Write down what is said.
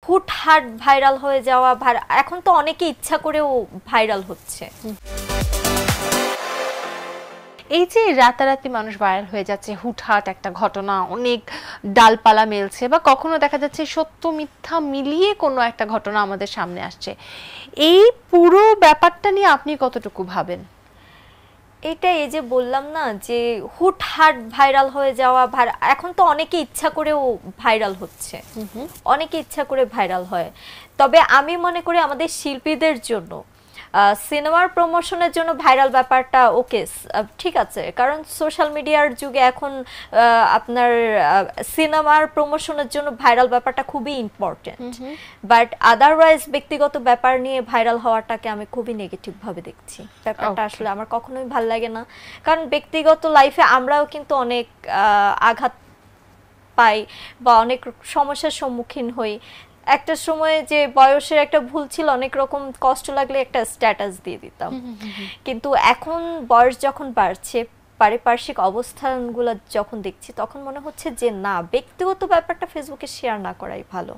হুটহাট ভাইরাল হয়ে যাওয়া, এখন তো অনেকে ইচ্ছা করেও ভাইরাল হচ্ছে। এই যে রাতারাতি মানুষ ভাইরাল হয়ে যাচ্ছে, হুটহাট একটা ঘটনা, অনেক ডালপালা মেলছে, বা কখনো দেখা যাচ্ছে সত্য মিথ্যা মিলিয়ে কোনো একটা ঘটনা আমাদের সামনে আসছে, এই পুরো ব্যাপারটা নিয়ে আপনি কতটুকু ভাবেন? এটা এই যে বললাম না যে হুটহাট ভাইরাল হয়ে যাওয়া, এখন তো অনেকে ইচ্ছা করেও ভাইরাল হচ্ছে, অনেকে ইচ্ছা করে ভাইরাল হয়। তবে আমি মনে করি আমাদের শিল্পীদের জন্য, সিনেমার প্রমোশনের জন্য ভাইরাল ব্যাপারটা ওকে, ঠিক আছে, কারণ সোশ্যাল মিডিয়ার যুগে এখন আপনার সিনেমার প্রমোশনের জন্য ভাইরাল ব্যাপারটা খুবই ইম্পর্টেন্ট। বাট আদারওয়াইজ ব্যক্তিগত ব্যাপার নিয়ে ভাইরাল হওয়াটাকে আমি খুবই নেগেটিভ ভাবে দেখছি। ব্যাপারটা আসলে আমার কখনোই ভাল লাগে না, কারণ ব্যক্তিগত লাইফে আমরাও কিন্তু অনেক আঘাত পাই বা অনেক সমস্যার সম্মুখীন হই। একটা সময় যে বয়সের একটা ভুল ছিল, অনেক রকম কষ্ট লাগলে একটা স্ট্যাটাস দিয়ে দিতাম, কিন্তু এখন বয়স যখন বাড়ছে, পারিপার্শ্বিক অবস্থানগুলো যখন দেখছি, তখন মনে হচ্ছে যে না, ব্যক্তিগত ব্যাপারটা ফেসবুকে শেয়ার না করাই ভালো।